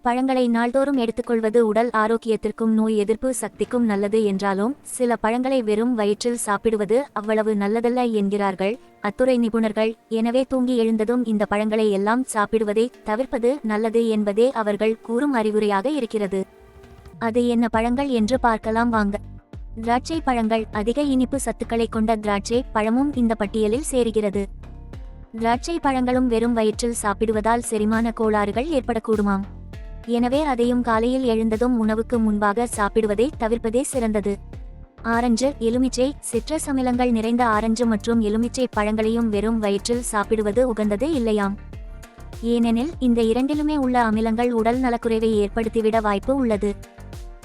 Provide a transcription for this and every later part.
பழங்களை நாள்தோறும் எடுத்துக்கொள்வது உடல் ஆரோக்கியத்திற்கும் நோய் எதிர்ப்பு சக்திக்கும் நல்லது என்றாலும் சில பழங்களை வெறும் வயிற்றில் சாப்பிடுவது அவ்வளவு நல்லதல்ல என்கிறார்கள் அத்துறை நிபுணர்கள். எனவே தூங்கி எழுந்ததும் இந்த பழங்களை எல்லாம் சாப்பிடுவதை தவிர்ப்பது நல்லது என்பதே அவர்கள் கூறும் அறிவுரையாக இருக்கிறது. அது என்ன பழங்கள் என்று பார்க்கலாம் வாங்க. திராட்சை பழங்கள். அதிக இனிப்பு சத்துக்களை கொண்ட திராட்சை பழமும் இந்த பட்டியலில் சேருகிறது. திராட்சை பழங்களும் வெறும் வயிற்றில் சாப்பிடுவதால் செரிமான கோளாறுகள் ஏற்படக்கூடுமாம். எனவே அதையும் காலையில் எழுந்ததும் உணவுக்கு முன்பாக சாப்பிடுவதை தவிர்ப்பதே சிறந்தது. ஆரஞ்சு, எலுமிச்சை. சிட்ரஸ் அமிலங்கள் நிறைந்த ஆரஞ்சு மற்றும் எலுமிச்சை பழங்களையும் வெறும் வயிற்றில் சாப்பிடுவது உகந்தது இல்லையாம். ஏனெனில் இந்த இரண்டிலுமே உள்ள அமிலங்கள் உடல் நலக்குறைவை ஏற்படுத்திவிட வாய்ப்பு உள்ளது.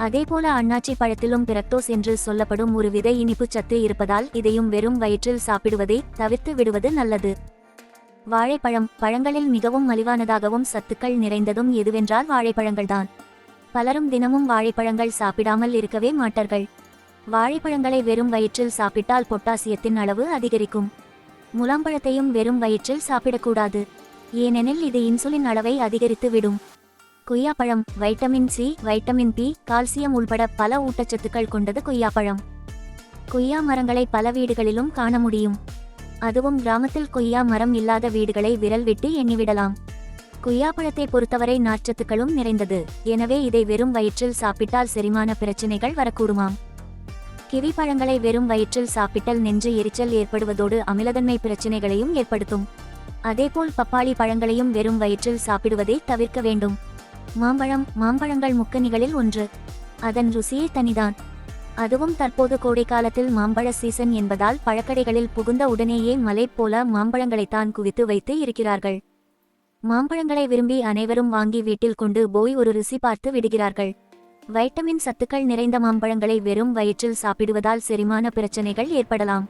அதேபோல அன்னாச்சி பழத்திலும் பிரக்டோஸ் என்று சொல்லப்படும் ஒரு வித இனிப்பு சத்து இருப்பதால் இதையும் வெறும் வயிற்றில் சாப்பிடுவதை தவிர்த்து விடுவது நல்லது. வாழைப்பழம். பழங்களில் மிகவும் மலிவானதாகவும் சத்துக்கள் நிறைந்ததும் எதுவென்றால் வாழைப்பழங்கள்தான். பலரும் தினமும் வாழைப்பழங்கள் சாப்பிடாமல் இருக்கவே மாட்டார்கள். வாழைப்பழங்களை வெறும் வயிற்றில் சாப்பிட்டால் பொட்டாசியத்தின் அளவு அதிகரிக்கும். முலாம்பழத்தையும் வெறும் வயிற்றில் சாப்பிடக்கூடாது, ஏனெனில் இது இன்சுலின் அளவை அதிகரித்து விடும். கொய்யாப்பழம். Vitamin C, vitamin B, calcium உள்பட பல ஊட்டச்சத்துக்கள் கொண்டது கொய்யாப்பழம். கொய்யா மரங்களை பல வீடுகளிலும் காண முடியும். அதுவும் கிராமத்தில் கொய்யா மரம் இல்லாத வீடுகளை விரல் விட்டு எண்ணிவிடலாம். கொய்யாப்பழத்தை பொறுத்தவரை நார்ச்சத்துக்களும் நிறைந்தது. எனவே இதை வெறும் வயிற்றில் சாப்பிட்டால் செரிமான பிரச்சினைகள் வரக்கூடுமாம். கிவி பழங்களை வெறும் வயிற்றில் சாப்பிட்டால் நெஞ்சு எரிச்சல் ஏற்படுவதோடு அமிலத்தன்மை பிரச்சினைகளையும் ஏற்படுத்தும். அதேபோல் பப்பாளி பழங்களையும் வெறும் வயிற்றில் சாப்பிடுவதை தவிர்க்க வேண்டும். மாம்பழம். மாம்பழங்கள் முக்கனிகளில் ஒன்று. அதன் ருசியே தனிதான். அதுவும் தற்போது கோடைக்காலத்தில் மாம்பழ சீசன் என்பதால் பழக்கடைகளில் புகுந்த உடனேயே மலை போல மாம்பழங்களைத்தான் குவித்து வைத்து இருக்கிறார்கள். மாம்பழங்களை விரும்பி அனைவரும் வாங்கி வீட்டில் கொண்டு போய் ஒரு ருசி பார்த்து விடுகிறார்கள். வைட்டமின் சத்துக்கள் நிறைந்த மாம்பழங்களை வெறும் வயிற்றில் சாப்பிடுவதால் செரிமான பிரச்சனைகள் ஏற்படலாம்.